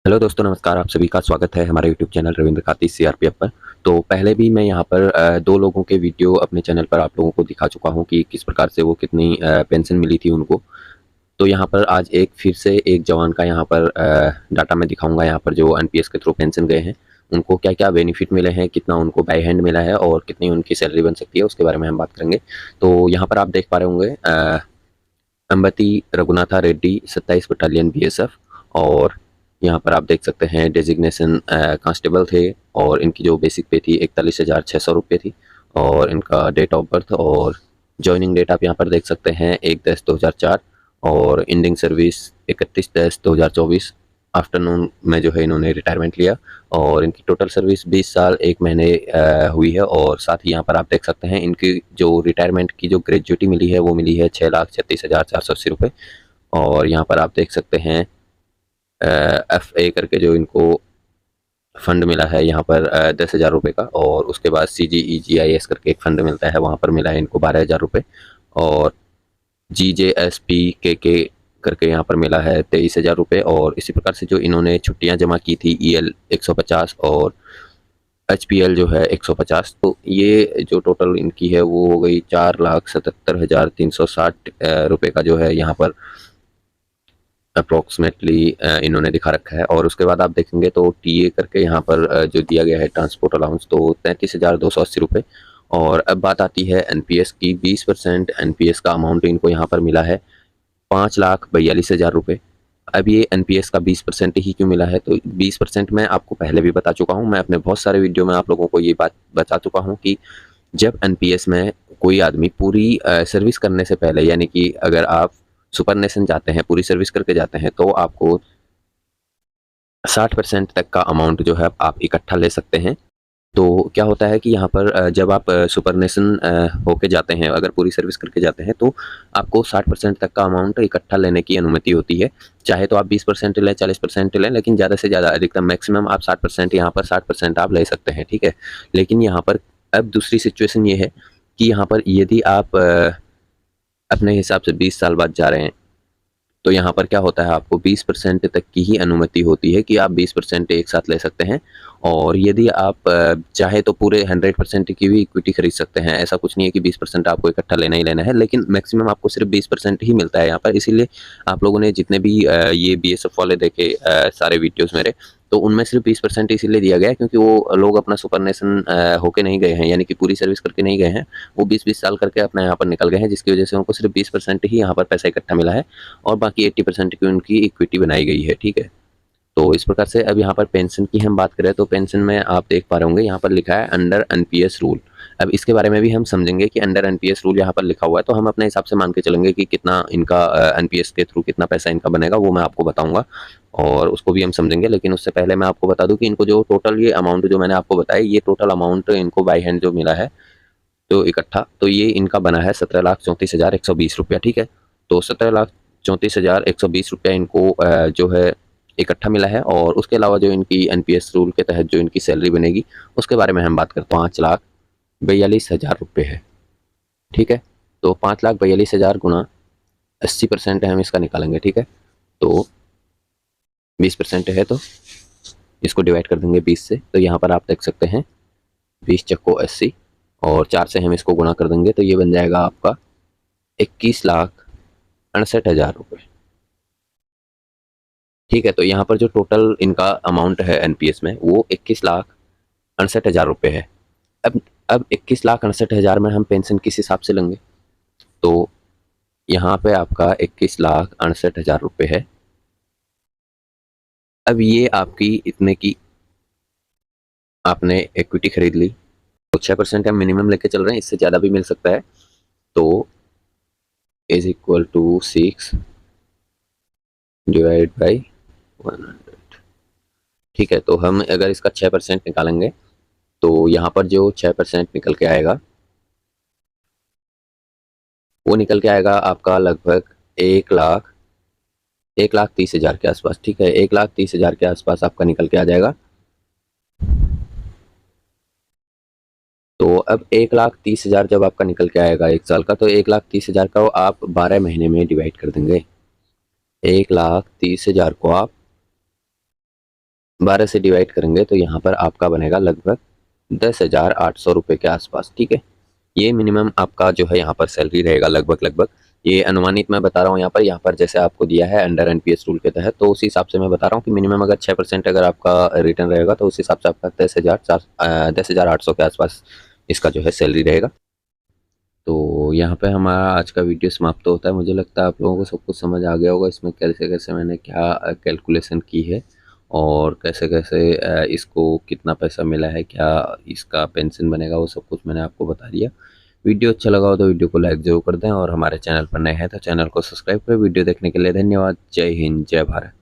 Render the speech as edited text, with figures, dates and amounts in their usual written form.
Hello दोस्तों, नमस्कार। आप सभी का स्वागत है हमारे यूट्यूब चैनल रविंद्र खाती सीआरपीएफ पर। तो पहले भी मैं यहाँ पर दो लोगों के वीडियो अपने चैनल पर आप लोगों को दिखा चुका हूँ कि किस प्रकार से वो कितनी पेंशन मिली थी उनको। तो यहाँ पर आज एक फिर से एक जवान का यहाँ पर डाटा मैं दिखाऊंगा। यहाँ पर जो एनपीएस के थ्रू पेंशन गए हैं उनको क्या क्या बेनिफिट मिले हैं, कितना उनको बाय हैंड मिला है और कितनी उनकी सैलरी बन सकती है, उसके बारे में हम बात करेंगे। तो यहाँ पर आप देख पा रहे होंगे अंबती रघुनाथा रेड्डी 27 बटालियन बीएसएफ। और यहाँ पर आप देख सकते हैं डेजिग्नेशन कांस्टेबल थे और इनकी जो बेसिक पे थी 41,600 रुपये थी। और इनका डेट ऑफ बर्थ और ज्वाइनिंग डेट आप यहाँ पर देख सकते हैं 1/10/2004 और इंडिंग सर्विस 31/10/2024। आफ्टरनून में जो है इन्होंने रिटायरमेंट लिया और इनकी टोटल सर्विस 20 साल 1 महीने हुई है। और साथ ही यहाँ पर आप देख सकते हैं इनकी जो रिटायरमेंट की जो ग्रेजुएटी मिली है वो मिली है 6,36,480 रुपये। और यहाँ पर आप देख सकते हैं FA करके जो इनको फंड मिला है यहाँ पर 10,000 रुपये का। और उसके बाद CGEGIS करके एक फंड मिलता है, वहाँ पर मिला है इनको 12,000 रुपये। और GJSPKK करके यहाँ पर मिला है 23,000 रुपये। और इसी प्रकार से जो इन्होंने छुट्टियाँ जमा की थी EL 150 और HPL जो है 150, तो ये जो टोटल इनकी है वो हो गई 4,77,360 रुपये का जो है यहाँ पर अप्रोक्सीमेटली इन्होंने दिखा रखा है। और उसके बाद आप देखेंगे तो टीए करके यहाँ पर जो दिया गया है ट्रांसपोर्ट अलाउंस, तो 33,280 रुपये। और अब बात आती है एनपीएस की। 20% एनपीएस का अमाउंट इनको यहाँ पर मिला है 5,42,000 रुपये। अब ये एनपीएस का 20% ही क्यों मिला है, तो 20% मैं आपको पहले भी बता चुका हूँ। मैं अपने बहुत सारे वीडियो में आप लोगों को ये बात बता चुका हूँ कि जब एनपीएस में कोई आदमी पूरी सर्विस करने से पहले, यानी कि अगर आप सुपरनेशन जाते हैं, पूरी सर्विस करके जाते हैं, तो आपको 60% तक का अमाउंट जो है आप इकट्ठा ले सकते हैं। तो क्या होता है कि यहाँ पर जब आप सुपरनेशन होके जाते हैं, अगर पूरी सर्विस करके जाते हैं, तो आपको 60% तक का अमाउंट इकट्ठा लेने की अनुमति होती है। चाहे तो आप 20% लें, 40% लें, लेकिन ज़्यादा से ज़्यादा अधिकतम मैक्सिमम आप 60%, यहाँ पर 60% आप ले सकते हैं, ठीक है। लेकिन यहाँ पर अब दूसरी सिचुएशन ये है कि यहाँ पर यदि आप अपने हिसाब से 20 साल बाद जा रहे हैं, तो यहाँ पर क्या होता है, आपको 20% तक की ही अनुमति होती है कि आप 20% एक साथ ले सकते हैं। और यदि आप चाहे तो पूरे 100% की भी इक्विटी खरीद सकते हैं। ऐसा कुछ नहीं है कि 20% आपको इकट्ठा लेना ही लेना है, लेकिन मैक्सिमम आपको सिर्फ 20% ही मिलता है यहाँ पर। इसीलिए आप लोगों ने जितने भी ये बीएसएफ वाले देखे सारे वीडियोज़ मेरे, तो उनमें सिर्फ 20% इसीलिए दिया गया है क्योंकि वो लोग अपना सुपरनेशन होके नहीं गए हैं, यानी कि पूरी सर्विस करके नहीं गए हैं। वो 20-20 साल करके अपना यहाँ पर निकल गए हैं, जिसकी वजह से उनको सिर्फ 20% ही यहाँ पर पैसा इकट्ठा मिला है और बाकी 80% की उनकी इक्विटी बनाई गई है, ठीक है। तो इस प्रकार से अब यहाँ पर पेंशन की हम बात करें तो पेंशन में आप देख पा रहे होंगे यहाँ पर लिखा है अंडर एनपीएस रूल। अब इसके बारे में भी हम समझेंगे कि अंडर एनपीएस रूल यहाँ पर लिखा हुआ है, तो हम अपने हिसाब से मान के चलेंगे कि कितना इनका एनपीएस के थ्रू कितना पैसा इनका बनेगा, वो मैं आपको बताऊंगा और उसको भी हम समझेंगे। लेकिन उससे पहले मैं आपको बता दूं कि इनको जो टोटल ये अमाउंट जो मैंने आपको बताया, ये टोटल अमाउंट इनको बाई हैंड जो मिला है तो इकट्ठा, तो ये इनका बना है 17,34,120 रुपया, ठीक है। तो 17,34,120 रुपया इनको जो है इकट्ठा मिला है। और उसके अलावा जो इनकी एनपीएस रूल के तहत जो इनकी सैलरी बनेगी उसके बारे में हम बात करते हैं। 5,42,000 रुपये है, ठीक है। तो 5,42,000 गुना 80% हम इसका निकालेंगे, ठीक है। तो 20% है तो इसको डिवाइड कर देंगे 20 से, तो यहाँ पर आप देख सकते हैं 20 चक्को 80 और 4 से हम इसको गुणा कर देंगे, तो ये बन जाएगा आपका 21,68,000 रुपये, ठीक है। तो यहाँ पर जो टोटल इनका अमाउंट है एनपीएस में वो 21,68,000 रुपये है। अब 21,68,000 में हम पेंशन किस हिसाब से लेंगे, तो यहाँ पे आपका 21,68,000 रुपये है। अब ये आपकी इतने की आपने इक्विटी खरीद ली, तो 6% हम मिनिमम लेके चल रहे हैं, इससे ज़्यादा भी मिल सकता है। तो is equal to 6 divide by 100, ठीक है। तो हम अगर इसका 6% निकालेंगे तो यहाँ पर जो 6% निकल के आएगा वो निकल के आएगा आपका लगभग 1,30,000 के आसपास, ठीक है। 1,30,000 के आसपास आपका निकल के आ जाएगा। तो अब 1,30,000 जब आपका निकल के आएगा एक साल का, तो 1,30,000 का आप 12 महीने में डिवाइड कर देंगे। 1,30,000 को आप 12 से डिवाइड करेंगे तो यहाँ पर आपका बनेगा लगभग 10,800 रुपये के आसपास, ठीक है। ये मिनिमम आपका जो है यहाँ पर सैलरी रहेगा लगभग। ये अनुमानित मैं बता रहा हूँ यहाँ पर जैसे आपको दिया है अंडर एनपीएस रूल के तहत, तो उसी हिसाब से मैं बता रहा हूँ कि मिनिमम अगर 6% अगर आपका रिटर्न रहेगा तो उस हिसाब से आपका 10,800 के आसपास इसका जो है सैलरी रहेगा। तो यहाँ पे हमारा आज का वीडियो समाप्त होता है। मुझे लगता है आप लोगों को सब कुछ समझ आ गया होगा इसमें कैसे-कैसे मैंने क्या कैलकुलेशन की है और कैसे-कैसे इसको कितना पैसा मिला है, क्या इसका पेंशन बनेगा, वो सब कुछ मैंने आपको बता दिया। वीडियो अच्छा लगा हो तो वीडियो को लाइक ज़रूर कर दें और हमारे चैनल पर नए हैं तो चैनल को सब्सक्राइब करें। वीडियो देखने के लिए धन्यवाद। जय हिंद, जय भारत।